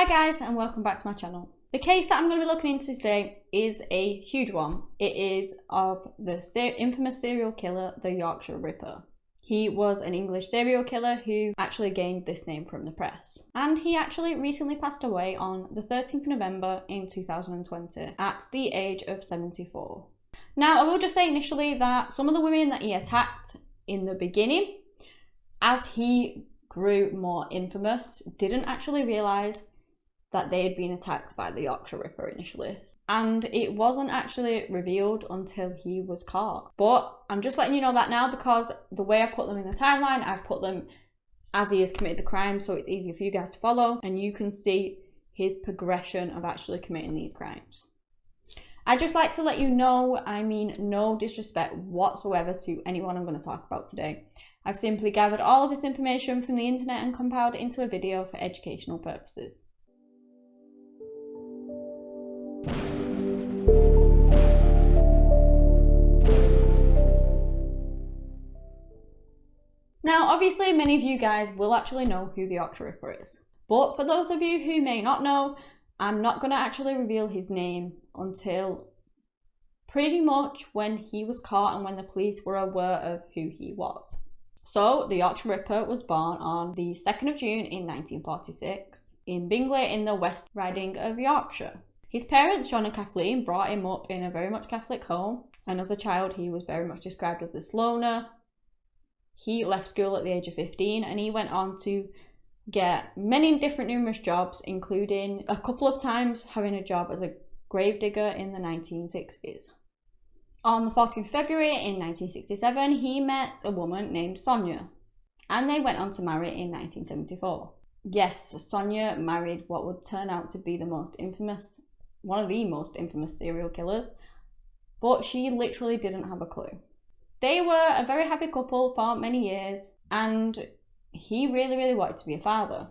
guys, and welcome back to my channel. The case that I'm going to be looking into today is a huge one. It is of the infamous serial killer, the Yorkshire Ripper. He was an English serial killer who actually gained this name from the press. And he actually recently passed away on the 13th of November in 2020 at the age of 74. Now, I will just say initially that some of the women that he attacked in the beginning, as he grew more infamous, didn't actually realise that they had been attacked by the Yorkshire Ripper initially. And it wasn't actually revealed until he was caught. But I'm just letting you know that now, because the way I've put them in the timeline, I've put them as he has committed the crime, so it's easier for you guys to follow, and you can see his progression of actually committing these crimes. I'd just like to let you know, I mean no disrespect whatsoever to anyone I'm going to talk about today. I've simply gathered all of this information from the internet and compiled it into a video for educational purposes. Now, obviously, many of you guys will actually know who the Yorkshire Ripper is. But for those of you who may not know, I'm not going to actually reveal his name until pretty much when he was caught and when the police were aware of who he was. So, the Yorkshire Ripper was born on the 2nd of June in 1946 in Bingley in the West Riding of Yorkshire. His parents, John and Kathleen, brought him up in a very much Catholic home, and as a child he was very much described as this loner. He left school at the age of 15 and he went on to get many different numerous jobs, including a couple of times having a job as a gravedigger in the 1960s. On the 14th of February in 1967, he met a woman named Sonia, and they went on to marry in 1974. Yes, Sonia married what would turn out to be one of the most infamous serial killers, but she literally didn't have a clue. They were a very happy couple for many years, and he really wanted to be a father.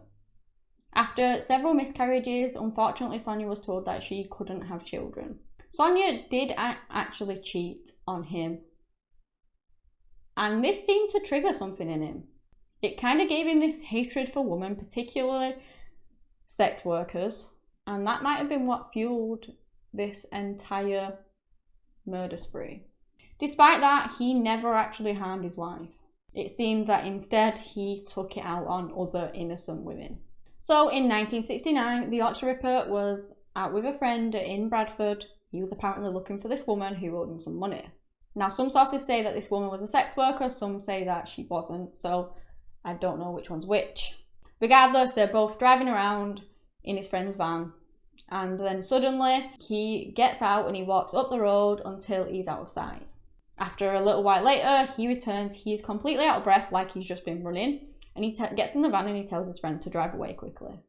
After several miscarriages, unfortunately Sonia was told that she couldn't have children. Sonia did actually cheat on him, and this seemed to trigger something in him. It kind of gave him this hatred for women, particularly sex workers, and that might have been what fueled this entire murder spree. Despite that, he never actually harmed his wife. It seemed that instead he took it out on other innocent women. So in 1969, the Yorkshire Ripper was out with a friend in Bradford. He was apparently looking for this woman who owed him some money. Now, some sources say that this woman was a sex worker, some say that she wasn't, so I don't know which one's which. Regardless, they're both driving around in his friend's van, and then suddenly he gets out and he walks up the road until he's out of sight. After a little while later, he returns. He's completely out of breath, like he's just been running, and he gets in the van and he tells his friend to drive away quickly.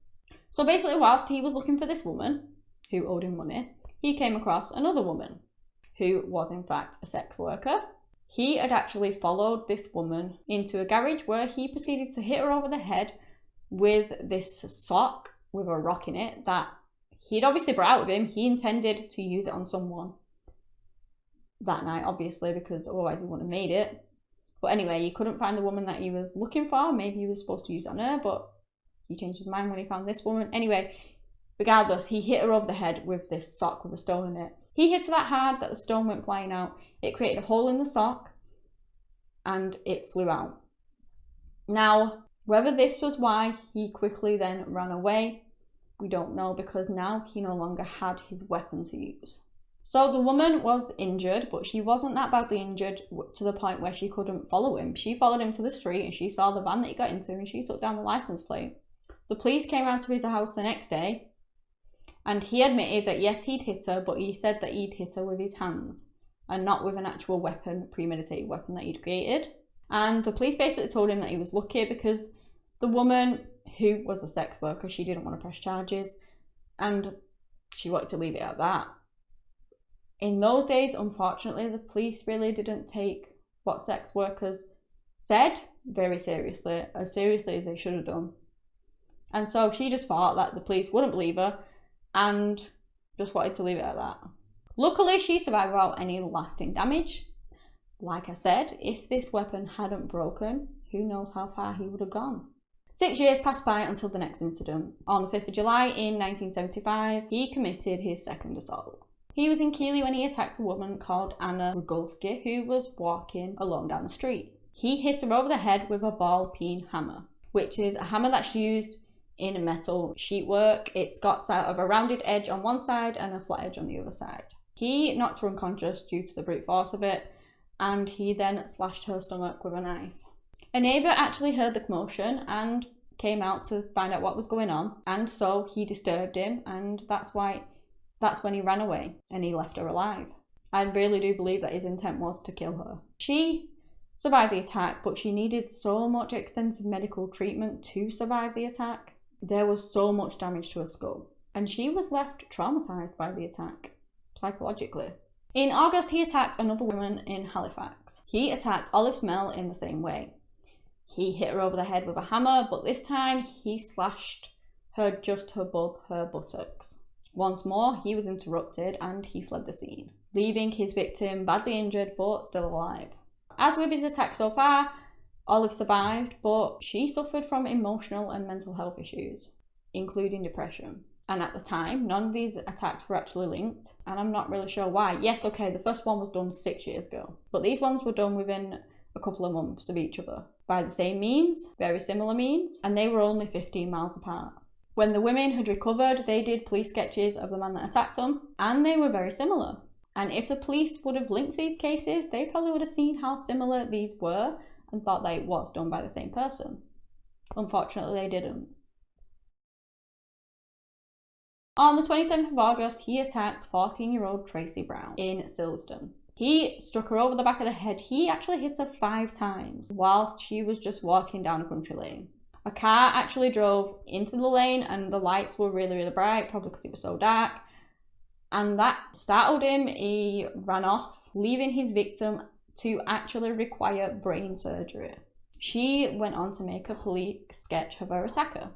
So basically, whilst he was looking for this woman who owed him money, he came across another woman who was in fact a sex worker. He had actually followed this woman into a garage where he proceeded to hit her over the head with this sock with a rock in it that he'd obviously brought out with him. He intended to use it on someone that night, obviously, because otherwise he wouldn't have made it. But anyway, he couldn't find the woman that he was looking for. Maybe he was supposed to use it on her, but he changed his mind when he found this woman. Anyway, regardless, he hit her over the head with this sock with a stone in it. He hit her that hard that the stone went flying out. It created a hole in the sock and it flew out. Now, whether this was why he quickly then ran away, we don't know, because now he no longer had his weapon to use. So the woman was injured, but she wasn't that badly injured to the point where she couldn't follow him. She followed him to the street and she saw the van that he got into and she took down the license plate. The police came around to his house the next day and he admitted that yes, he'd hit her, but he said that he'd hit her with his hands and not with an actual weapon, premeditated weapon that he'd created. And the police basically told him that he was lucky because the woman, who was a sex worker, she didn't want to press charges and she wanted to leave it at that. In those days, unfortunately, the police really didn't take what sex workers said very seriously as they should have done. And so she just thought that the police wouldn't believe her and just wanted to leave it at that. Luckily, she survived without any lasting damage. Like I said, if this weapon hadn't broken, who knows how far he would have gone. 6 years passed by until the next incident. On the 5th of July in 1975, he committed his second assault. He was in Keighley when he attacked a woman called Anna Rugulski who was walking along down the street. He hit her over the head with a ball-peen hammer, which is a hammer that's used in metal sheetwork. It's got sort of a rounded edge on one side and a flat edge on the other side. He knocked her unconscious due to the brute force of it, and he then slashed her stomach with a knife. A neighbour actually heard the commotion and came out to find out what was going on, and so he disturbed him, and that's when he ran away and he left her alive. I really do believe that his intent was to kill her. She survived the attack, but she needed so much extensive medical treatment to survive the attack. There was so much damage to her skull, and she was left traumatised by the attack, psychologically. In August, he attacked another woman in Halifax. He attacked Olive Smell in the same way. He hit her over the head with a hammer, but this time he slashed her just above her buttocks. Once more, he was interrupted and he fled the scene, leaving his victim badly injured but still alive. As with his attack so far, Olive survived, but she suffered from emotional and mental health issues, including depression. And at the time, none of these attacks were actually linked, and I'm not really sure why. Yes, okay, the first one was done 6 years ago, but these ones were done within a couple of months of each other, by the same means, very similar means, and they were only 15 miles apart. When the women had recovered, they did police sketches of the man that attacked them, and they were very similar. And if the police would have linked these cases, they probably would have seen how similar these were and thought that it was done by the same person. Unfortunately, they didn't. On the 27th of August, he attacked 14-year-old Tracy Brown in Silsden. He struck her over the back of the head. He actually hit her 5 times whilst she was just walking down a country lane. A car actually drove into the lane and the lights were really, really bright, probably because it was so dark. And that startled him. He ran off, leaving his victim to actually require brain surgery. She went on to make a police sketch of her attacker.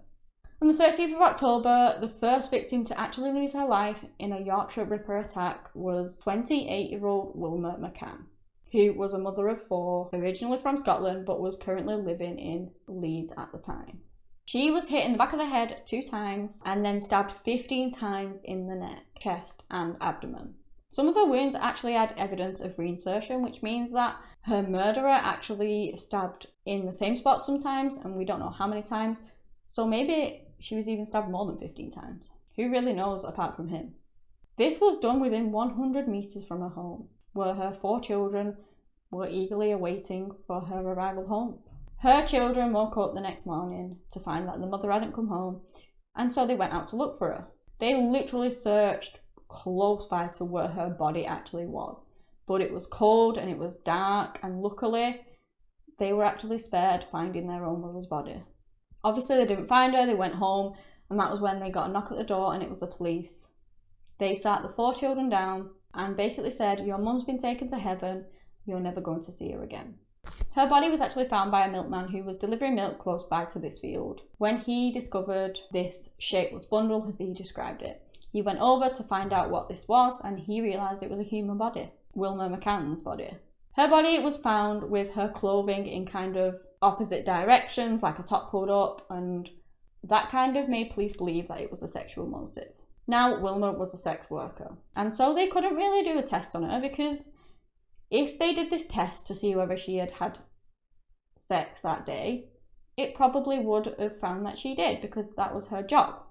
On the 30th of October, the first victim to actually lose her life in a Yorkshire Ripper attack was 28-year-old Wilma McCann, who was a mother of 4, originally from Scotland, but was currently living in Leeds at the time. She was hit in the back of the head 2 times and then stabbed 15 times in the neck, chest and abdomen. Some of her wounds actually had evidence of reinsertion, which means that her murderer actually stabbed in the same spot sometimes, and we don't know how many times. So maybe she was even stabbed more than 15 times. Who really knows apart from him? This was done within 100 metres from her home, where her 4 children were eagerly awaiting for her arrival home. Her children woke up the next morning to find that the mother hadn't come home, and so they went out to look for her. They literally searched close by to where her body actually was, but it was cold and it was dark, and luckily they were actually spared finding their own mother's body. Obviously they didn't find her, they went home, and that was when they got a knock at the door and it was the police. They sat the 4 children down and basically said, "Your mum's been taken to heaven, you're never going to see her again." Her body was actually found by a milkman who was delivering milk close by to this field. When he discovered this shapeless bundle, as he described it, he went over to find out what this was, and he realised it was a human body, Wilma McCann's body. Her body was found with her clothing in kind of opposite directions, like a top pulled up, and that kind of made police believe that it was a sexual motive. Now, Wilma was a sex worker, and so they couldn't really do a test on her, because if they did this test to see whether she had had sex that day, it probably would have found that she did, because that was her job.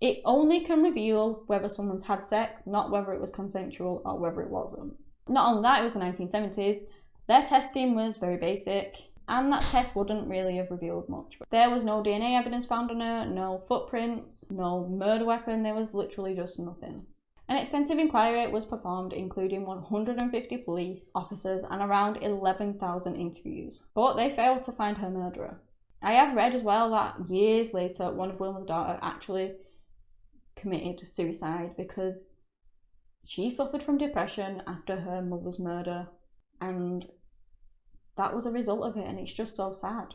It only can reveal whether someone's had sex, not whether it was consensual or whether it wasn't. Not only that, it was the 1970s, their testing was very basic, and that test wouldn't really have revealed much. There was no DNA evidence found on her, no footprints, no murder weapon, there was literally just nothing. An extensive inquiry was performed, including 150 police officers and around 11,000 interviews, but they failed to find her murderer. I have read as well that years later, one of Wilma's daughters actually committed suicide because she suffered from depression after her mother's murder, and that was a result of it, and it's just so sad.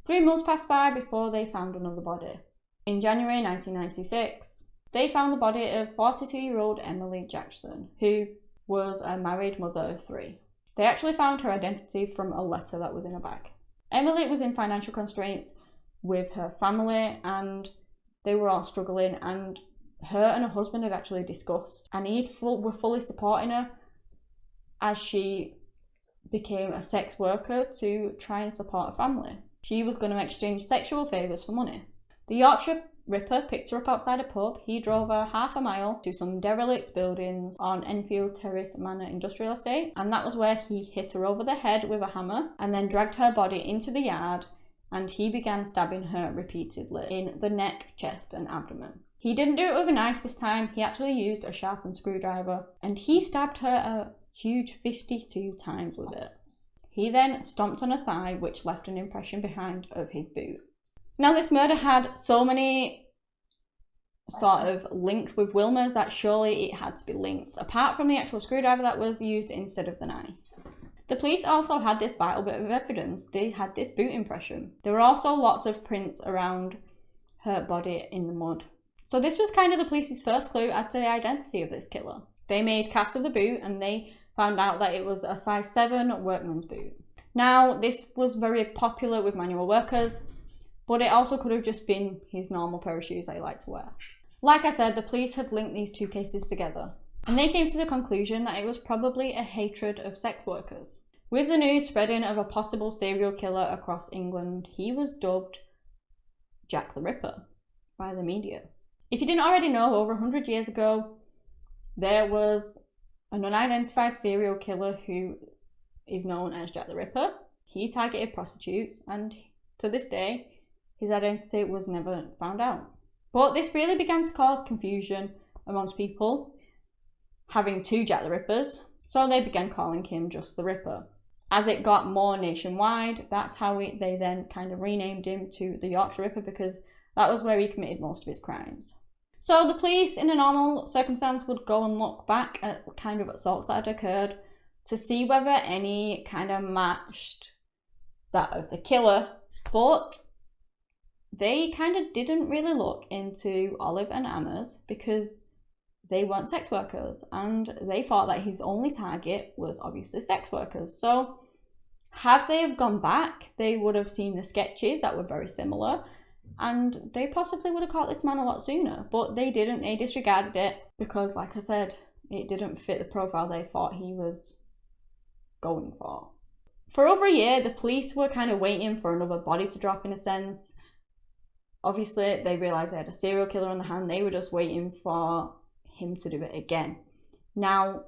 3 months passed by before they found another body. In January 1996, they found the body of 42-year-old Emily Jackson, who was a married mother of 3. They actually found her identity from a letter that was in a bag. Emily was in financial constraints, with her family, and they were all struggling, and her and her husband had actually discussed, and were fully supporting her as she became a sex worker to try and support her family. She was going to exchange sexual favours for money. The Yorkshire Ripper picked her up outside a pub. He drove her half a mile to some derelict buildings on Enfield Terrace Manor Industrial Estate, and that was where he hit her over the head with a hammer and then dragged her body into the yard, and he began stabbing her repeatedly in the neck, chest and abdomen. He didn't do it with a knife this time. He actually used a sharpened screwdriver, and he stabbed her a huge 52 times with it. He then stomped on her thigh, which left an impression behind of his boot. Now, this murder had so many sort of links with Wilma's that surely it had to be linked, apart from the actual screwdriver that was used instead of the knife. The police also had this vital bit of evidence. They had this boot impression. There were also lots of prints around her body in the mud. So this was kind of the police's first clue as to the identity of this killer. They made casts of the boot and they found out that it was a size 7 workman's boot. Now, this was very popular with manual workers, but it also could have just been his normal pair of shoes that he liked to wear. Like I said, the police had linked these two cases together, and they came to the conclusion that it was probably a hatred of sex workers. With the news spreading of a possible serial killer across England, he was dubbed Jack the Ripper by the media. If you didn't already know, over 100 years ago, there was an unidentified serial killer who is known as Jack the Ripper. He targeted prostitutes, and to this day, his identity was never found out. But this really began to cause confusion amongst people, having two Jack the Rippers, so they began calling him just the Ripper. As it got more nationwide, that's how they then kind of renamed him to the Yorkshire Ripper, because that was where he committed most of his crimes. So the police, in a normal circumstance, would go and look back at kind of assaults that had occurred to see whether any kind of matched that of the killer, but they kind of didn't really look into Olive and Anna's because they weren't sex workers, and they thought that his only target was obviously sex workers. So had they have gone back, they would have seen the sketches that were very similar, and they possibly would have caught this man a lot sooner, but they didn't. They disregarded it because, like I said, it didn't fit the profile they thought he was going for. For over a year, the police were kind of waiting for another body to drop, in a sense. Obviously, they realised they had a serial killer on the hand. They were just waiting for him to do it again. Now,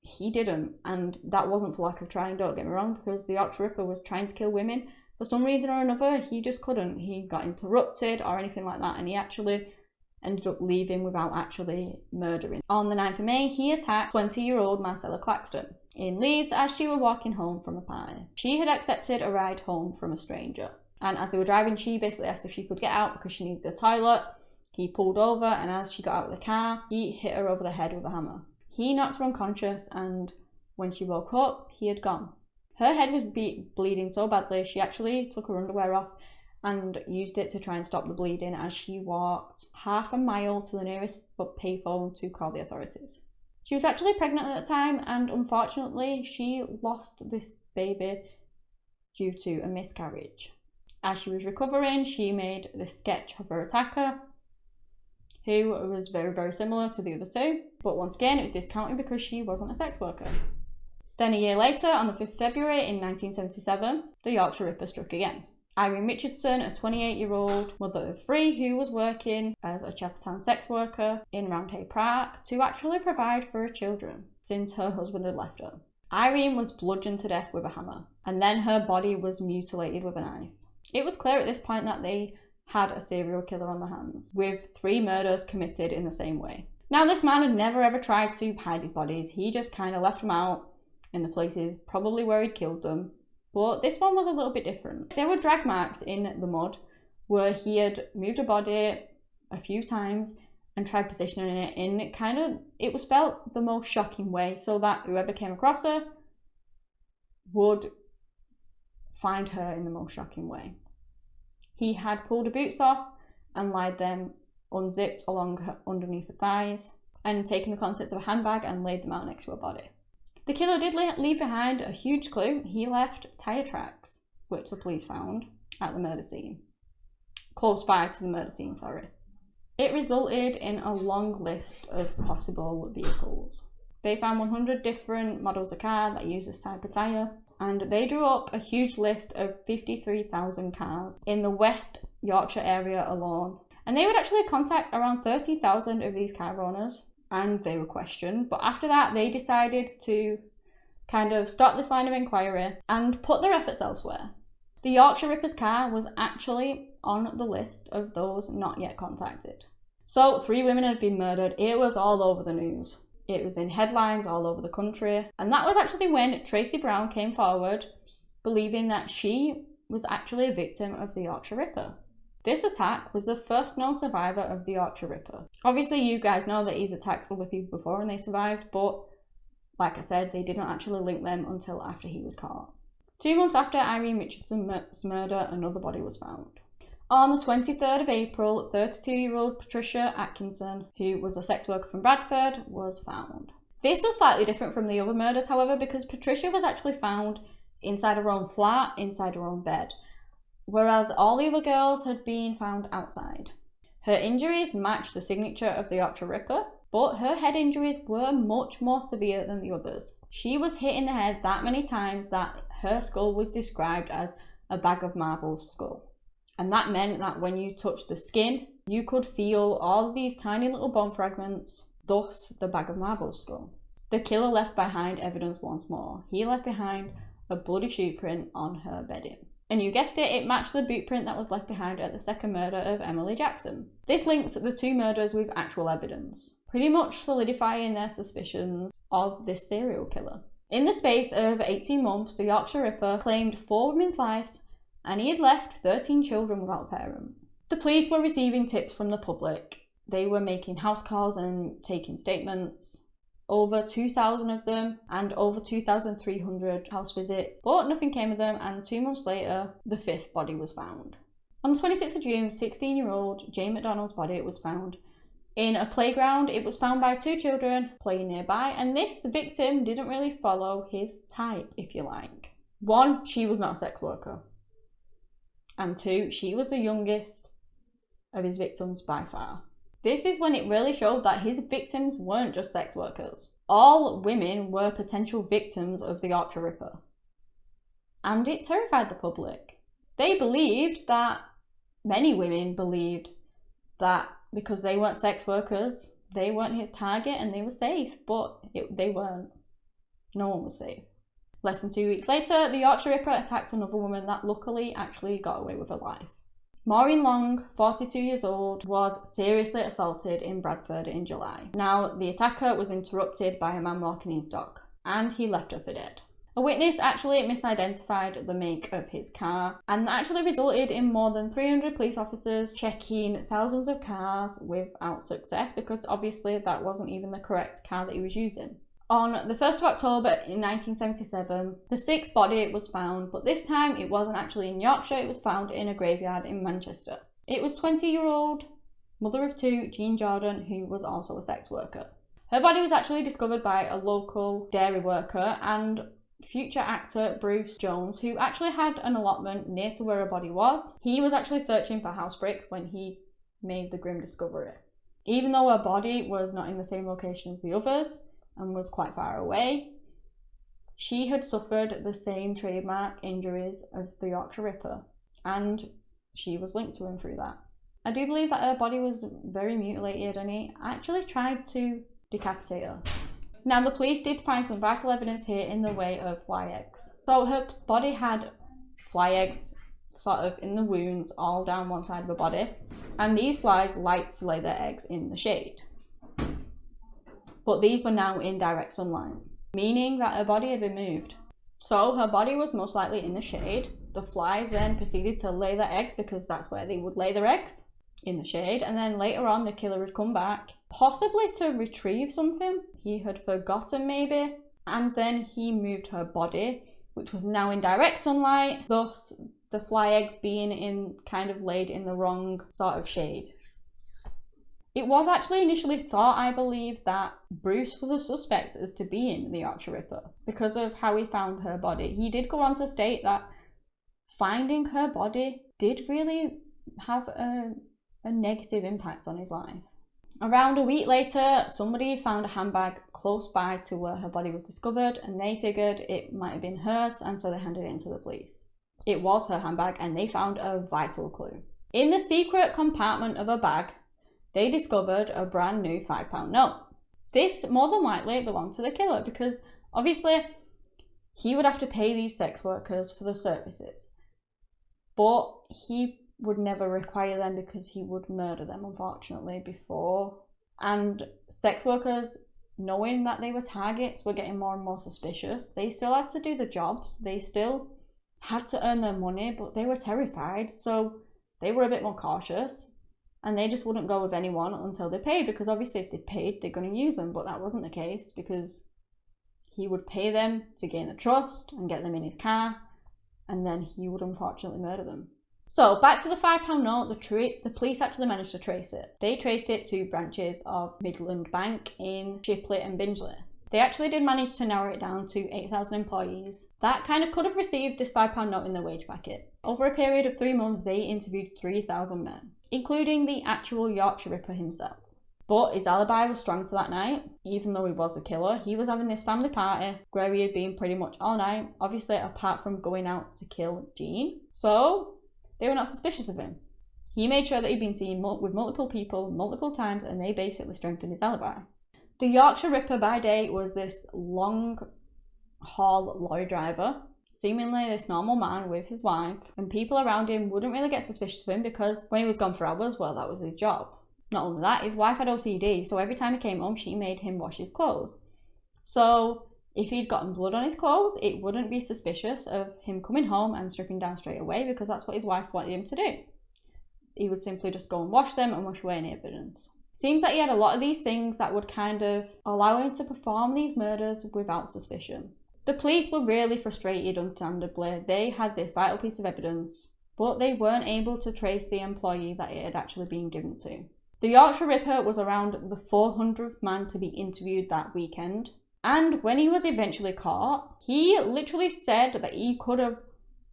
he didn't, and that wasn't for lack of trying, don't get me wrong, because the Yorkshire Ripper was trying to kill women. For some reason or another, he just couldn't. He got interrupted or anything like that, and he actually ended up leaving without actually murdering. On the 9th of May, he attacked 20-year-old Marcella Claxton in Leeds as she were walking home from a party. She had accepted a ride home from a stranger, and as they were driving, she basically asked if she could get out because she needed the toilet. He pulled over, and as she got out of the car, he hit her over the head with a hammer. He knocked her unconscious, and when she woke up, he had gone. Her head was bleeding so badly, she actually took her underwear off and used it to try and stop the bleeding as she walked half a mile to the nearest payphone to call the authorities. She was actually pregnant at the time, and unfortunately, she lost this baby due to a miscarriage. As she was recovering, she made this sketch of her attacker, who was very, very similar to the other two. But once again, it was discounted because she wasn't a sex worker. Then a year later, on the 5th of February in 1977, the Yorkshire Ripper struck again. Irene Richardson, a 28-year-old mother of 3 who was working as a Chapeltown sex worker in Roundhay Park to actually provide for her children since her husband had left her. Irene was bludgeoned to death with a hammer, and then her body was mutilated with a knife. It was clear at this point that they had a serial killer on their hands, with 3 murders committed in the same way. Now, this man had never ever tried to hide his bodies. He just kind of left them out in the places probably where he'd killed them. But this one was a little bit different. There were drag marks in the mud where he had moved a body a few times and tried positioning it in it was spelt the most shocking way so that whoever came across her would find her in the most shocking way. He had pulled her boots off and laid them unzipped underneath her thighs and taken the contents of a handbag and laid them out next to her body. The killer did leave behind a huge clue. He left tyre tracks, which the police found at the murder scene. close by to the murder scene, sorry. It resulted in a long list of possible vehicles. They found 100 different models of car that use this type of tyre, and they drew up a huge list of 53,000 cars in the West Yorkshire area alone. And they would actually contact around 30,000 of these car owners, and they were questioned. But after that, they decided to kind of stop this line of inquiry and put their efforts elsewhere. The Yorkshire Ripper's car was actually on the list of those not yet contacted. So 3 women had been murdered. It was all over the news. It was in headlines all over the country. And that was actually when Tracy Brown came forward, believing that she was actually a victim of the Yorkshire Ripper. This attack was the first known survivor of the Yorkshire Ripper. Obviously, you guys know that he's attacked other people before and they survived, but like I said, they didn't actually link them until after he was caught. 2 months after Irene Richardson's murder, another body was found. On the 23rd of April, 32-year-old Patricia Atkinson, who was a sex worker from Bradford, was found. This was slightly different from the other murders, however, because Patricia was actually found inside her own flat, inside her own bed, whereas all the other girls had been found outside. Her injuries matched the signature of the Yorkshire Ripper, but her head injuries were much more severe than the others. She was hit in the head that many times that her skull was described as a bag of marbles skull. And that meant that when you touched the skin, you could feel all these tiny little bone fragments, thus the bag of marbles skull. The killer left behind evidence once more. He left behind a bloody shoe print on her bedding. And you guessed it, it matched the boot print that was left behind at the second murder of Emily Jackson. This links the 2 murders with actual evidence, pretty much solidifying their suspicions of this serial killer. In the space of 18 months, the Yorkshire Ripper claimed 4 women's lives, and he had left 13 children without a parent. The police were receiving tips from the public. They were making house calls and taking statements. Over 2,000 of them, and over 2,300 house visits, but nothing came of them, and 2 months later, the 5th body was found. On the 26th of June, 16-year-old Jane McDonald's body was found in a playground. It was found by 2 children playing nearby, and this victim didn't really follow his type, if you like. 1, she was not a sex worker. And 2, she was the youngest of his victims by far. This is when it really showed that his victims weren't just sex workers. All women were potential victims of the Yorkshire Ripper. And it terrified the public. They believed that, many women believed that because they weren't sex workers, they weren't his target and they were safe, but they weren't. No one was safe. Less than 2 weeks later, the Yorkshire Ripper attacked another woman that luckily actually got away with her life. Maureen Long, 42 years old, was seriously assaulted in Bradford in July. Now, the attacker was interrupted by a man walking his dog, and he left her for dead. A witness actually misidentified the make of his car, and that actually resulted in more than 300 police officers checking thousands of cars without success, because obviously that wasn't even the correct car that he was using. On the 1st of October in 1977, the 6th body was found, but this time it wasn't actually in Yorkshire, it was found in a graveyard in Manchester. It was 20-year-old mother of 2, Jean Jordan, who was also a sex worker. Her body was actually discovered by a local dairy worker and future actor Bruce Jones, who actually had an allotment near to where her body was. He was actually searching for house bricks when he made the grim discovery. Even though her body was not in the same location as the others, and was quite far away, she had suffered the same trademark injuries of the Yorkshire Ripper, and she was linked to him through that. I do believe that her body was very mutilated and he actually tried to decapitate her. Now, the police did find some vital evidence here in the way of fly eggs. So her body had fly eggs sort of in the wounds all down one side of her body, and these flies like to lay their eggs in the shade. But these were now in direct sunlight, meaning that her body had been moved. So her body was most likely in the shade. The flies then proceeded to lay their eggs, because that's where they would lay their eggs, in the shade. And then later on, the killer had come back, possibly to retrieve something. He had forgotten maybe. And then he moved her body, which was now in direct sunlight, thus the fly eggs being kind of laid in the wrong sort of shade. It was actually initially thought, I believe, that Bruce was a suspect as to being the Yorkshire Ripper because of how he found her body. He did go on to state that finding her body did really have a negative impact on his life. Around a week later, somebody found a handbag close by to where her body was discovered, and they figured it might have been hers, and so they handed it in to the police. It was her handbag, and they found a vital clue. In the secret compartment of her bag, they discovered a brand new £5 note. This more than likely belonged to the killer, because obviously he would have to pay these sex workers for the services, but he would never require them because he would murder them, unfortunately, before. And sex workers, knowing that they were targets, were getting more and more suspicious. They still had to do the jobs, they still had to earn their money, but they were terrified, so they were a bit more cautious, and they just wouldn't go with anyone until they paid, because obviously if they paid, they're going to use them. But that wasn't the case, because he would pay them to gain the trust and get them in his car, and then he would unfortunately murder them. So back to the £5 note, the police actually managed to trace it. They traced it to branches of Midland Bank in Shipley and Bingley. They actually did manage to narrow it down to 8,000 employees that kind of could have received this £5 note in their wage packet. Over a period of 3 months, they interviewed 3,000 men, including the actual Yorkshire Ripper himself. But his alibi was strong for that night. Even though he was a killer, he was having this family party where he had been pretty much all night, obviously apart from going out to kill Jean. So they were not suspicious of him. He made sure that he'd been seen with multiple people multiple times, and they basically strengthened his alibi. The Yorkshire Ripper by day was this long haul lorry driver, seemingly this normal man with his wife, and people around him wouldn't really get suspicious of him because when he was gone for hours, well, that was his job. Not only that, his wife had OCD, so every time he came home, she made him wash his clothes. So if he'd gotten blood on his clothes, it wouldn't be suspicious of him coming home and stripping down straight away, because that's what his wife wanted him to do. He would simply just go and wash them and wash away any evidence. Seems that he had a lot of these things that would kind of allow him to perform these murders without suspicion. The police were really frustrated, understandably. They had this vital piece of evidence, but they weren't able to trace the employee that it had actually been given to. The Yorkshire Ripper was around the 400th man to be interviewed that weekend. And when he was eventually caught, he literally said that he could have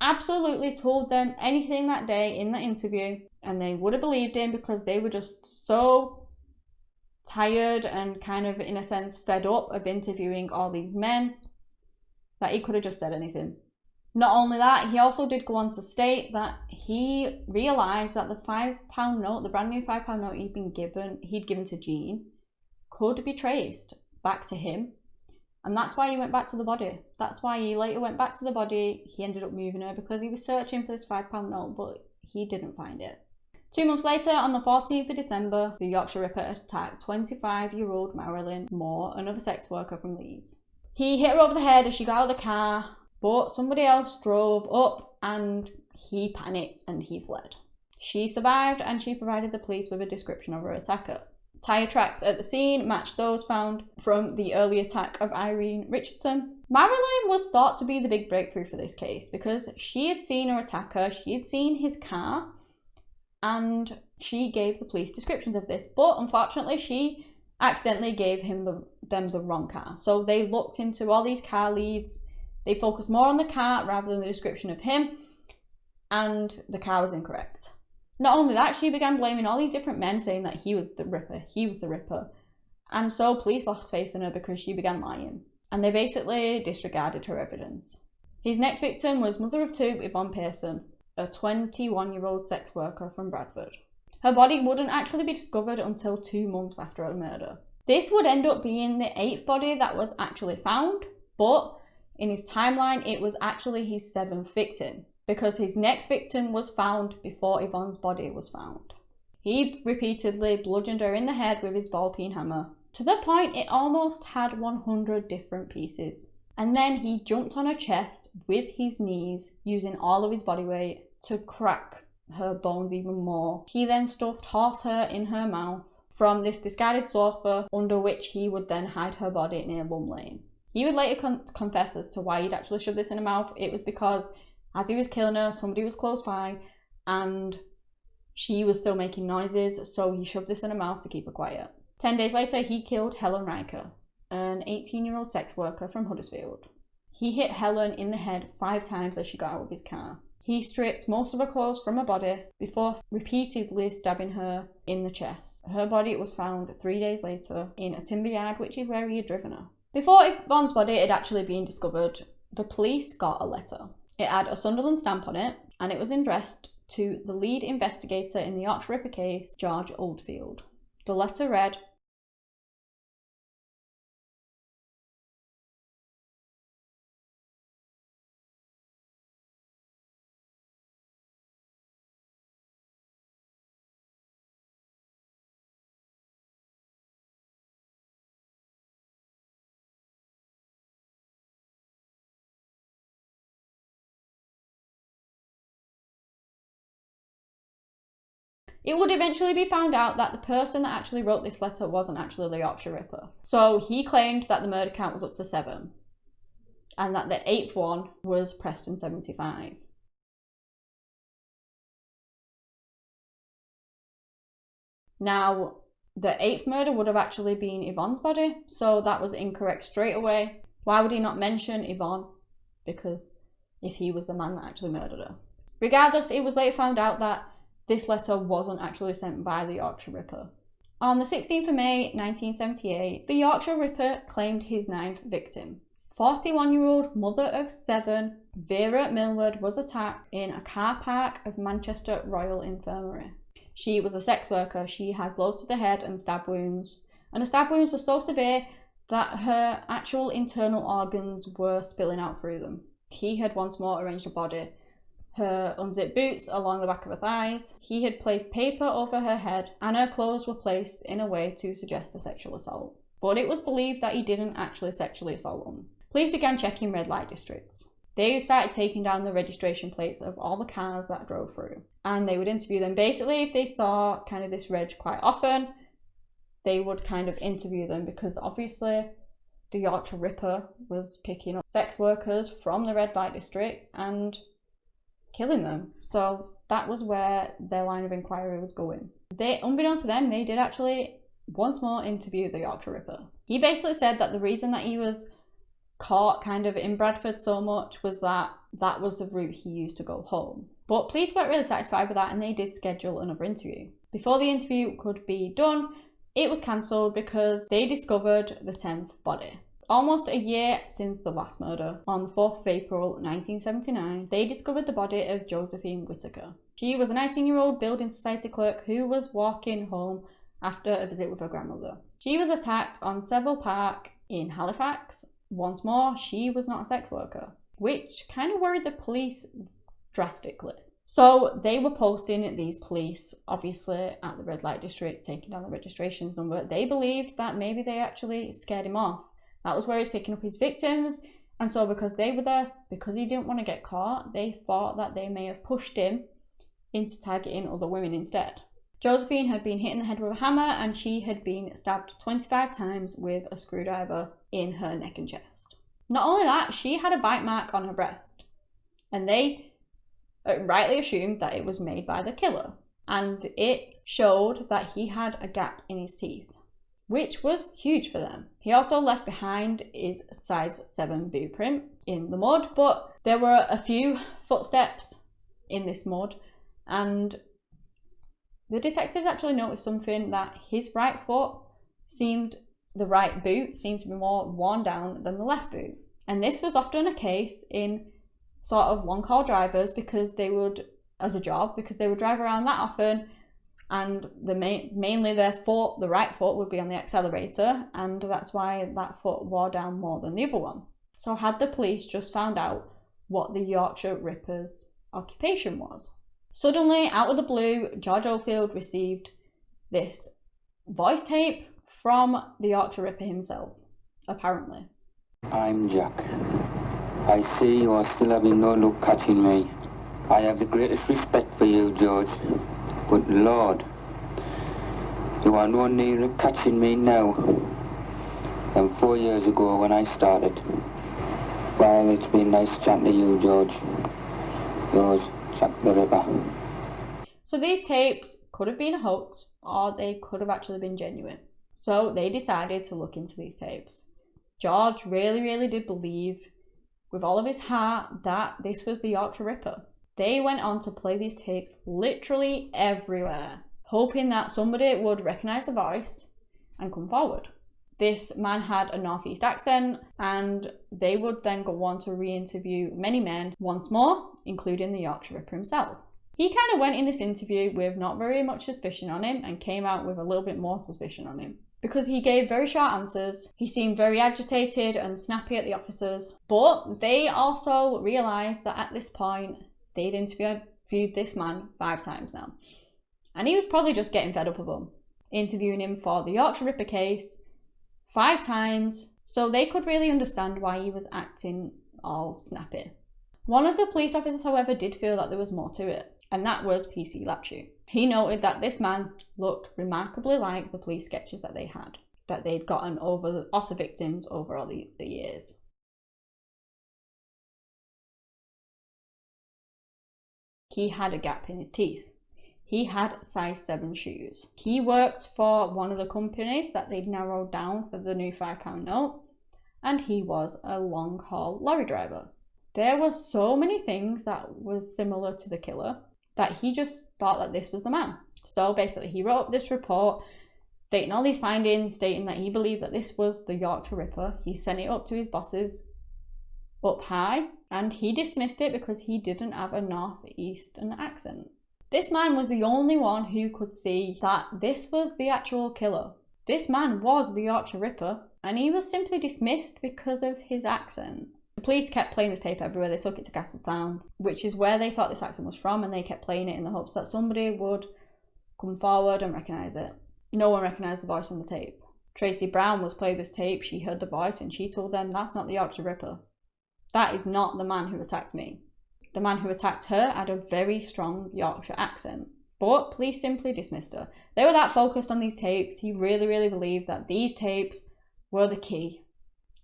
absolutely told them anything that day in the interview, and they would have believed him because they were just so tired and kind of, in a sense, fed up of interviewing all these men that he could have just said anything. Not only that, he also did go on to state that he realised that the £5 note, the brand new £5 note he'd given to Jean, could be traced back to him. And that's why he went back to the body. That's why he later went back to the body. He ended up moving her because he was searching for this £5 note, but he didn't find it. 2 months later, on the 14th of December, the Yorkshire Ripper attacked 25-year-old Marilyn Moore, another sex worker from Leeds. He hit her over the head as she got out of the car, but somebody else drove up and he panicked and he fled. She survived, and she provided the police with a description of her attacker. Tyre tracks at the scene matched those found from the early attack of Irene Richardson. Marilyn was thought to be the big breakthrough for this case because she had seen her attacker, she had seen his car, and she gave the police descriptions of this, but unfortunately she accidentally gave them the wrong car. So they looked into all these car leads, they focused more on the car rather than the description of him, and the car was incorrect. Not only that, she began blaming all these different men, saying that he was the Ripper, and so police lost faith in her because she began lying, and they basically disregarded her evidence. His next victim was mother of two, Yvonne Pearson, a 21-year-old sex worker from Bradford. Her body wouldn't actually be discovered until 2 months after her murder. This would end up being the 8th body that was actually found, but in his timeline it was actually his 7th victim, because his next victim was found before Yvonne's body was found. He repeatedly bludgeoned her in the head with his ball-peen hammer, to the point it almost had 100 different pieces. And then he jumped on her chest with his knees, using all of his body weight to crack her bones even more. He then stuffed horsehair in her mouth from this discarded sofa, under which he would then hide her body near Lum Lane. He would later confess as to why he'd actually shoved this in her mouth. It was because as he was killing her, somebody was close by and she was still making noises, so he shoved this in her mouth to keep her quiet. 10 days later, he killed Helen Riker, an 18-year-old sex worker from Huddersfield. He hit Helen in the head 5 times as she got out of his car. He stripped most of her clothes from her body before repeatedly stabbing her in the chest. Her body was found 3 days later in a timber yard, which is where he had driven her. Before Yvonne's body had actually been discovered, the police got a letter. It had a Sunderland stamp on it, and it was addressed to the lead investigator in the Yorkshire Ripper case, George Oldfield. The letter read, it would eventually be found out that the person that actually wrote this letter wasn't actually the Yorkshire Ripper. So he claimed that the murder count was up to 7, and that the 8th one was Preston 75. Now, the 8th murder would have actually been Yvonne's body, so that was incorrect straight away. Why would he not mention Yvonne? Because if he was the man that actually murdered her. Regardless, it was later found out that this letter wasn't actually sent by the Yorkshire Ripper. On the 16th of May 1978, the Yorkshire Ripper claimed his 9th victim. 41-year-old mother of 7, Vera Millward, was attacked in a car park of Manchester Royal Infirmary. She was a sex worker. She had blows to the head and stab wounds. And the stab wounds were so severe that her actual internal organs were spilling out through them. He had once more arranged her body. Her unzipped boots along the back of her thighs. He had placed paper over her head, and her clothes were placed in a way to suggest a sexual assault. But it was believed that he didn't actually sexually assault them. Police began checking red light districts. They started taking down the registration plates of all the cars that drove through, and they would interview them. Basically, if they saw kind of this reg quite often, they would kind of interview them, because obviously the Yorkshire Ripper was picking up sex workers from the red light district and killing them. So that was where their line of inquiry was going. Unbeknownst to them, they did actually once more interview the Yorkshire Ripper. He basically said that the reason that he was caught kind of in Bradford so much was that that was the route he used to go home. But police weren't really satisfied with that, and they did schedule another interview. Before the interview could be done, it was cancelled because they discovered the 10th body. Almost a year since the last murder, on the 4th of April 1979, they discovered the body of Josephine Whittaker. She was a 19-year-old building society clerk who was walking home after a visit with her grandmother. She was attacked on Seville Park in Halifax. Once more, she was not a sex worker, which kind of worried the police drastically. So they were posting these police, obviously, at the red light district, taking down the registrations number. They believed that maybe they actually scared him off. That was where he was picking up his victims, and so because they were there, because he didn't want to get caught, they thought that they may have pushed him into targeting other women instead. Josephine had been hit in the head with a hammer, and she had been stabbed 25 times with a screwdriver in her neck and chest. Not only that, she had a bite mark on her breast, and they rightly assumed that it was made by the killer, and it showed that he had a gap in his teeth, which was huge for them. He also left behind his size 7 boot print in the mud, but there were a few footsteps in this mud, and the detectives actually noticed something, that his right foot the right boot seemed to be more worn down than the left boot. And this was often a case in sort of long haul drivers, because they would, as a job, because they would drive around that often, and mainly their foot, the right foot, would be on the accelerator, and that's why that foot wore down more than the other one. So had the police just found out what the Yorkshire Ripper's occupation was? Suddenly, out of the blue, George Oldfield received this voice tape from the Yorkshire Ripper himself, apparently. I'm Jack. I see you are still having no luck catching me. I have the greatest respect for you, George. But Lord, you are no nearer catching me now than 4 years ago when I started. Well, it's been nice chatting to you, George. Yours, Jack the Ripper. So these tapes could have been a hoax, or they could have actually been genuine. So they decided to look into these tapes. George really did believe with all of his heart that this was the Yorkshire Ripper. They went on to play these tapes literally everywhere, hoping that somebody would recognise the voice and come forward. This man had a northeast accent, and they would then go on to re-interview many men once more, including the Yorkshire Ripper himself. He kind of went in this interview with not very much suspicion on him and came out with a little bit more suspicion on him, because he gave very short answers. He seemed very agitated and snappy at the officers, but they also realised that at this point they'd interviewed this man 5 times now, and he was probably just getting fed up of them, interviewing him for the Yorkshire Ripper case 5 times, so they could really understand why he was acting all snappy. One of the police officers, however, did feel that there was more to it, and that was PC Lapshu. He noted that this man looked remarkably like the police sketches that they'd gotten off the victims over all the years. He had a gap in his teeth. He had size 7 shoes. He worked for one of the companies that they'd narrowed down for the new £5 note, and he was a long-haul lorry driver. There were so many things that was similar to the killer that he just thought that this was the man. So basically he wrote up this report stating all these findings, stating that he believed that this was the Yorkshire Ripper. He sent it up to his bosses up high, and he dismissed it because he didn't have a northeastern accent. This man was the only one who could see that this was the actual killer. This man was the Yorkshire Ripper, and he was simply dismissed because of his accent. The police kept playing this tape everywhere. They took it to Castletown, which is where they thought this accent was from, and they kept playing it in the hopes that somebody would come forward and recognise it. No one recognised the voice on the tape. Tracy Brown was playing this tape. She heard the voice and she told them, "That's not the Yorkshire Ripper. That is not the man who attacked me." The man who attacked her had a very strong Yorkshire accent, but police simply dismissed her. They were that focused on these tapes. He really, really believed that these tapes were the key,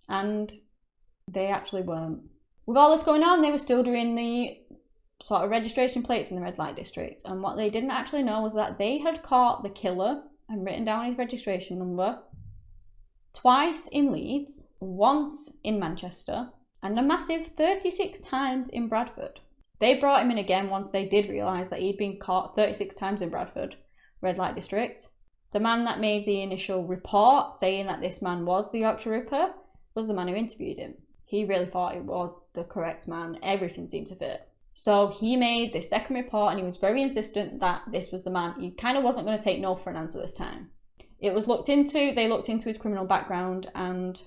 and they actually weren't. With all this going on, they were still doing the sort of registration plates in the red light district, and what they didn't actually know was that they had caught the killer and written down his registration number twice in Leeds, once in Manchester, and a massive 36 times in Bradford. They brought him in again once they did realise that he'd been caught 36 times in Bradford, red light district. The man that made the initial report saying that this man was the Yorkshire Ripper was the man who interviewed him. He really thought it was the correct man. Everything seemed to fit. So he made this second report, and he was very insistent that this was the man. He kind of wasn't going to take no for an answer this time. It was looked into. They looked into his criminal background, and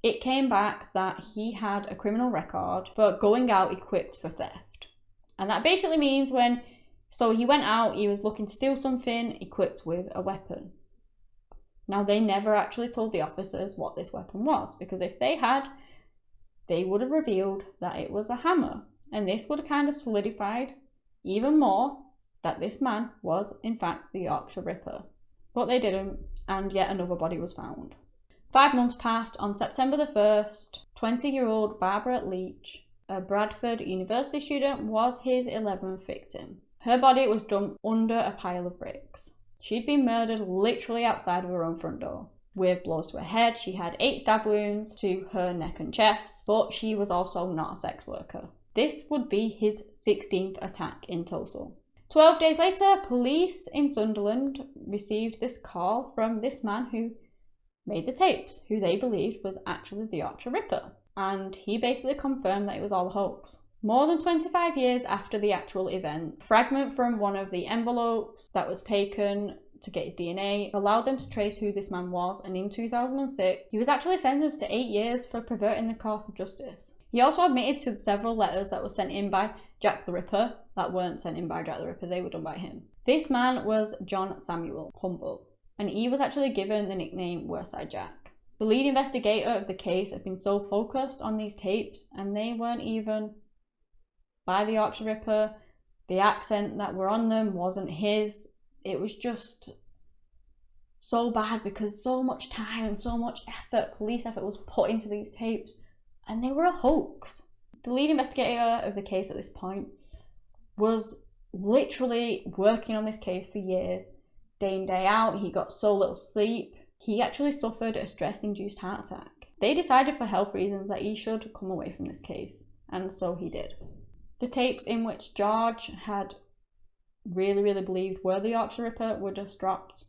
it came back that he had a criminal record for going out equipped for theft. And that basically means so he went out, he was looking to steal something equipped with a weapon. Now, they never actually told the officers what this weapon was, because if they had, they would have revealed that it was a hammer. And this would have kind of solidified even more that this man was in fact the Yorkshire Ripper. But they didn't, and yet another body was found. 5 months passed. On September the 1st, 20-year-old Barbara Leach, a Bradford University student, was his 11th victim. Her body was dumped under a pile of bricks. She'd been murdered literally outside of her own front door. With blows to her head, she had 8 stab wounds to her neck and chest, but she was also not a sex worker. This would be his 16th attack in total. 12 days later, police in Sunderland received this call from this man who made the tapes, who they believed was actually the Yorkshire Ripper. And he basically confirmed that it was all a hoax. More than 25 years after the actual event, a fragment from one of the envelopes that was taken to get his DNA allowed them to trace who this man was, and in 2006, he was actually sentenced to 8 years for perverting the course of justice. He also admitted to several letters that were sent in by Jack the Ripper that weren't sent in by Jack the Ripper, they were done by him. This man was John Samuel Humble, and he was actually given the nickname Westside Jack. The lead investigator of the case had been so focused on these tapes, and they weren't even by the Yorkshire Ripper. The accent that were on them wasn't his. It was just so bad because so much time and so much effort, police effort, was put into these tapes, and they were a hoax. The lead investigator of the case at this point was literally working on this case for years, day in, day out. He got so little sleep. He actually suffered a stress-induced heart attack. They decided for health reasons that he should come away from this case, and so he did. The tapes in which George had really believed were the Yorkshire Ripper were just dropped.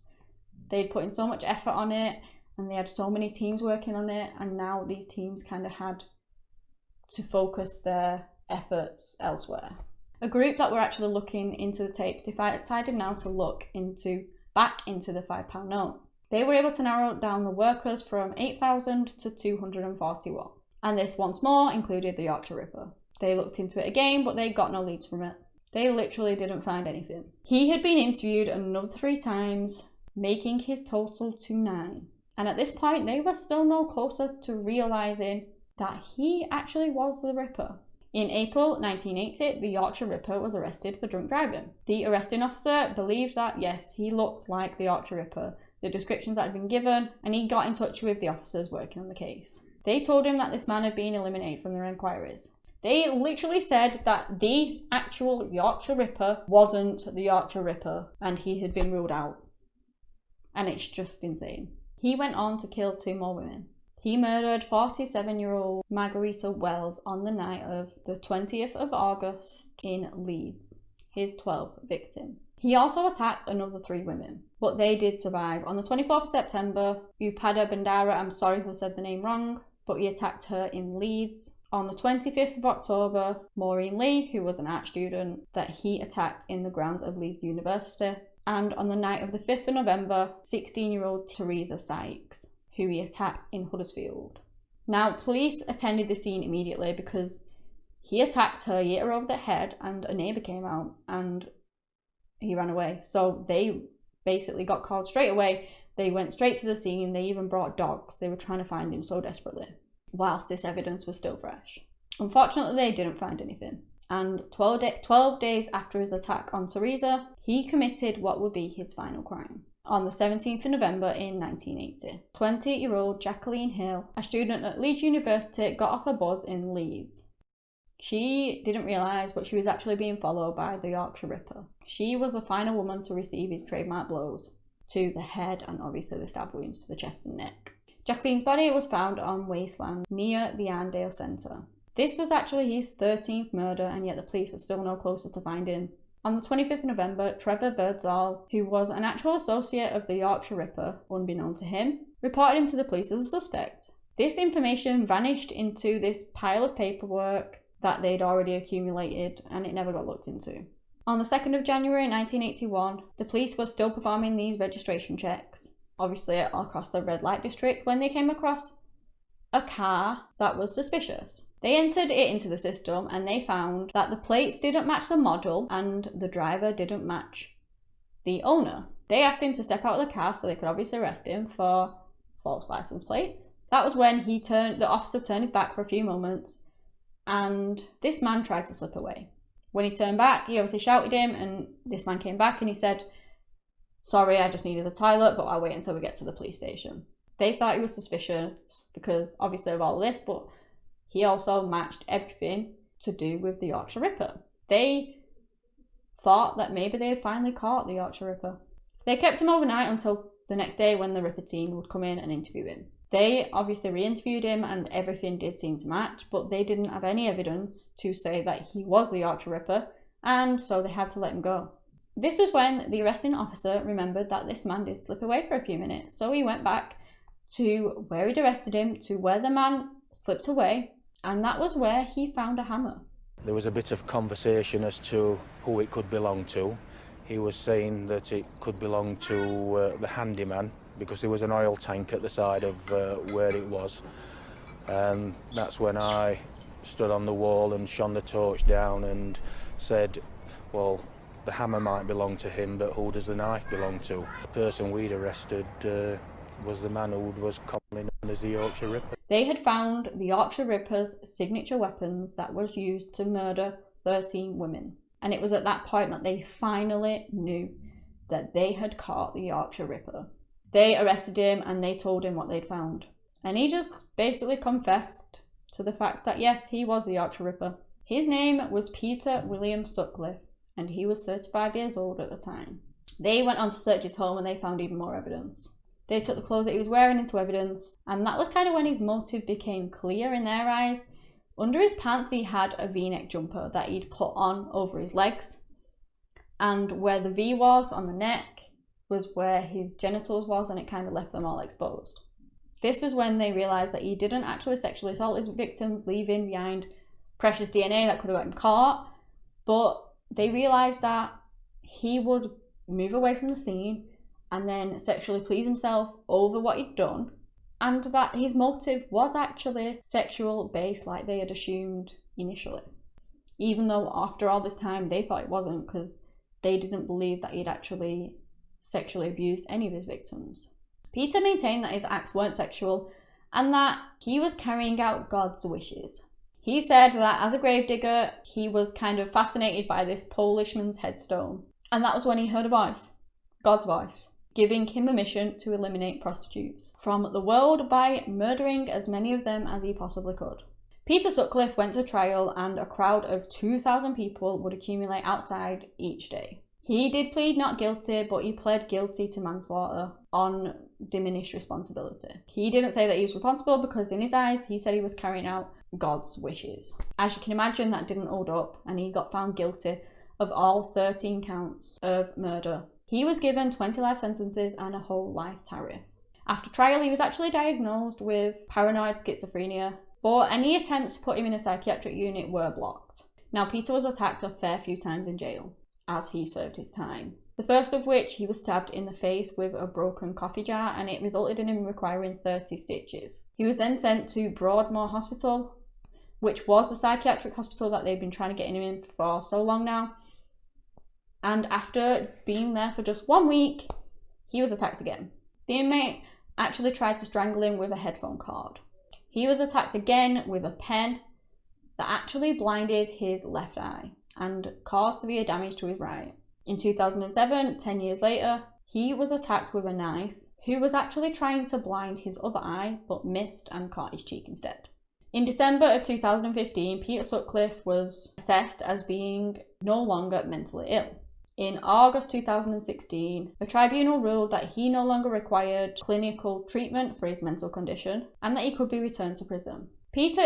They'd put in so much effort on it, and they had so many teams working on it, and now these teams kind of had to focus their efforts elsewhere. A group that were actually looking into the tapes decided now to look back into the £5 note. They were able to narrow down the workers from 8,000 to 241, and this once more included the Yorkshire Ripper. They looked into it again, but they got no leads from it. They literally didn't find anything. He had been interviewed another 3 times, making his total to 9. And at this point, they were still no closer to realising that he actually was the Ripper. In April 1980, the Yorkshire Ripper was arrested for drunk driving. The arresting officer believed that, yes, he looked like the Yorkshire Ripper, the descriptions that had been given, and he got in touch with the officers working on the case. They told him that this man had been eliminated from their inquiries. They literally said that the actual Yorkshire Ripper wasn't the Yorkshire Ripper and he had been ruled out. And it's just insane. He went on to kill 2 more women. He murdered 47-year-old Margarita Wells on the night of the 20th of August in Leeds, his 12th victim. He also attacked another 3 women, but they did survive. On the 24th of September, Upada Bandara, I'm sorry if I said the name wrong, but he attacked her in Leeds. On the 25th of October, Maureen Lee, who was an art student, that he attacked in the grounds of Leeds University. And on the night of the 5th of November, 16-year-old Teresa Sykes, who he attacked in Huddersfield. Now, police attended the scene immediately because he attacked her, hit her over the head, and a neighbour came out and he ran away. So they basically got called straight away. They went straight to the scene. They even brought dogs. They were trying to find him so desperately, whilst this evidence was still fresh. Unfortunately, they didn't find anything. And 12 days after his attack on Teresa, he committed what would be his final crime. On the 17th of November in 1980, 20-year-old Jacqueline Hill, a student at Leeds University, got off a bus in Leeds. She didn't realise, but she was actually being followed by the Yorkshire Ripper. She was the final woman to receive his trademark blows to the head and obviously the stab wounds to the chest and neck. Jacqueline's body was found on wasteland near the Arndale Centre. This was actually his 13th murder, and yet the police were still no closer to finding him. On the 25th of November, Trevor Birdsall, who was an actual associate of the Yorkshire Ripper, unbeknown to him, reported him to the police as a suspect. This information vanished into this pile of paperwork that they'd already accumulated, and it never got looked into. On the 2nd of January 1981, the police were still performing these registration checks, obviously across the red light district, when they came across a car that was suspicious. They entered it into the system and they found that the plates didn't match the model and the driver didn't match the owner. They asked him to step out of the car so they could obviously arrest him for false license plates. That was when the officer turned his back for a few moments and this man tried to slip away. When he turned back, he obviously shouted him and this man came back and he said, "Sorry, I just needed the toilet, but I'll wait until we get to the police station." They thought he was suspicious because obviously of all this, but he also matched everything to do with the Yorkshire Ripper. They thought that maybe they had finally caught the Yorkshire Ripper. They kept him overnight until the next day when the Ripper team would come in and interview him. They obviously re-interviewed him and everything did seem to match, but they didn't have any evidence to say that he was the Yorkshire Ripper, and so they had to let him go. This was when the arresting officer remembered that this man did slip away for a few minutes, so he went back to where he'd arrested him, to where the man slipped away, and that was where he found a hammer. There was a bit of conversation as to who it could belong to. He was saying that it could belong to the handyman because there was an oil tank at the side of where it was. And that's when I stood on the wall and shone the torch down and said, well, the hammer might belong to him, but who does the knife belong to? The person we'd arrested was the man who was commonly known as the Yorkshire Ripper. They had found the Yorkshire Ripper's signature weapons that was used to murder 13 women. And it was at that point that they finally knew that they had caught the Yorkshire Ripper. They arrested him and they told him what they'd found. And he just basically confessed to the fact that yes, he was the Yorkshire Ripper. His name was Peter William Sutcliffe and he was 35 years old at the time. They went on to search his home and they found even more evidence. They took the clothes that he was wearing into evidence, and that was kind of when his motive became clear in their eyes. Under his pants he had a V-neck jumper that he'd put on over his legs, and where the V was on the neck was where his genitals was, and it kind of left them all exposed. This was when they realised that he didn't actually sexually assault his victims, leaving behind precious DNA that could have got him caught, but they realised that he would move away from the scene and then sexually please himself over what he'd done, and that his motive was actually sexual based like they had assumed initially, even though after all this time they thought it wasn't, because they didn't believe that he'd actually sexually abused any of his victims. Peter maintained that his acts weren't sexual and that he was carrying out God's wishes. He said that as a gravedigger, he was kind of fascinated by this Polishman's headstone, and that was when he heard a voice, God's voice, giving him a mission to eliminate prostitutes from the world by murdering as many of them as he possibly could. Peter Sutcliffe went to trial, and a crowd of 2,000 people would accumulate outside each day. He did plead not guilty, but he pled guilty to manslaughter on diminished responsibility. He didn't say that he was responsible because in his eyes, he said he was carrying out God's wishes. As you can imagine, that didn't hold up, and he got found guilty of all 13 counts of murder. He was given 20 life sentences and a whole life tariff. After trial, he was actually diagnosed with paranoid schizophrenia, but any attempts to put him in a psychiatric unit were blocked. Now, Peter was attacked a fair few times in jail as he served his time. The first of which, he was stabbed in the face with a broken coffee jar, and it resulted in him requiring 30 stitches. He was then sent to Broadmoor Hospital, which was the psychiatric hospital that they've been trying to get him in for so long now. And after being there for just 1 week, he was attacked again. The inmate actually tried to strangle him with a headphone cord. He was attacked again with a pen that actually blinded his left eye and caused severe damage to his right. In 2007, 10 years later, he was attacked with a knife, who was actually trying to blind his other eye but missed and caught his cheek instead. In December of 2015, Peter Sutcliffe was assessed as being no longer mentally ill. In August 2016, a tribunal ruled that he no longer required clinical treatment for his mental condition and that he could be returned to prison. Peter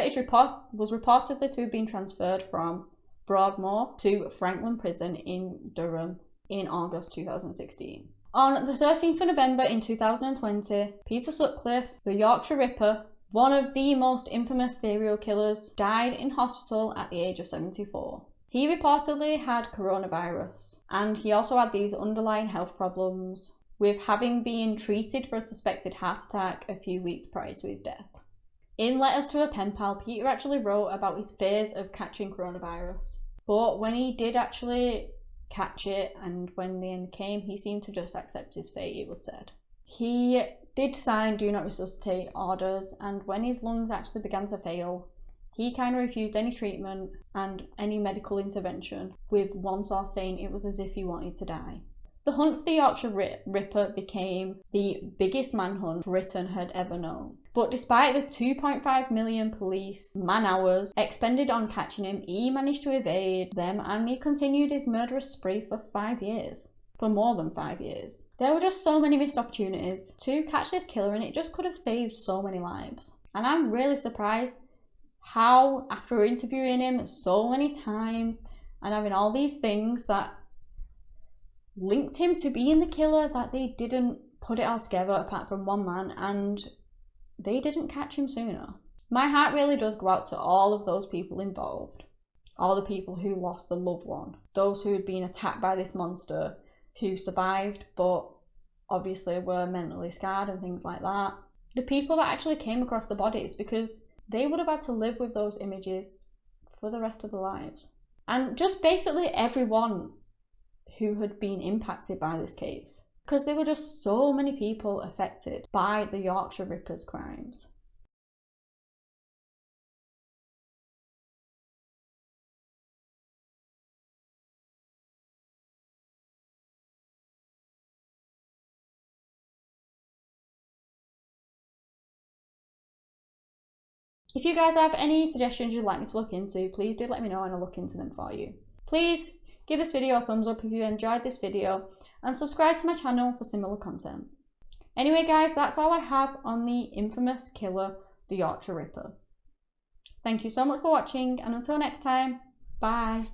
was reportedly to have been transferred from Broadmoor to Franklin Prison in Durham in August 2016. On the 13th of November in 2020, Peter Sutcliffe, the Yorkshire Ripper, one of the most infamous serial killers, died in hospital at the age of 74. He reportedly had coronavirus, and he also had these underlying health problems, with having been treated for a suspected heart attack a few weeks prior to his death. In letters to a pen pal, Peter actually wrote about his fears of catching coronavirus, but when he did actually catch it and when the end came, he seemed to just accept his fate, it was said. He did sign do not resuscitate orders, and when his lungs actually began to fail, he kind of refused any treatment and any medical intervention, with one source saying it was as if he wanted to die. The hunt for the Yorkshire Ripper became the biggest manhunt Britain had ever known. But despite the 2.5 million police man-hours expended on catching him, he managed to evade them, and he continued his murderous spree for 5 years. For more than 5 years. There were just so many missed opportunities to catch this killer, and it just could have saved so many lives. And I'm really surprised how, after interviewing him so many times and having all these things that linked him to being the killer, that they didn't put it all together apart from one man and they didn't catch him sooner. My heart really does go out to all of those people involved. All the people who lost a loved one. Those who had been attacked by this monster, who survived but obviously were mentally scarred and things like that. The people that actually came across the bodies, because they would have had to live with those images for the rest of their lives. And just basically everyone who had been impacted by this case, because there were just so many people affected by the Yorkshire Ripper's crimes. If you guys have any suggestions you'd like me to look into, please do let me know and I'll look into them for you. Please give this video a thumbs up if you enjoyed this video and subscribe to my channel for similar content. Anyway guys, that's all I have on the infamous killer, the Yorkshire Ripper. Thank you so much for watching, and until next time, bye.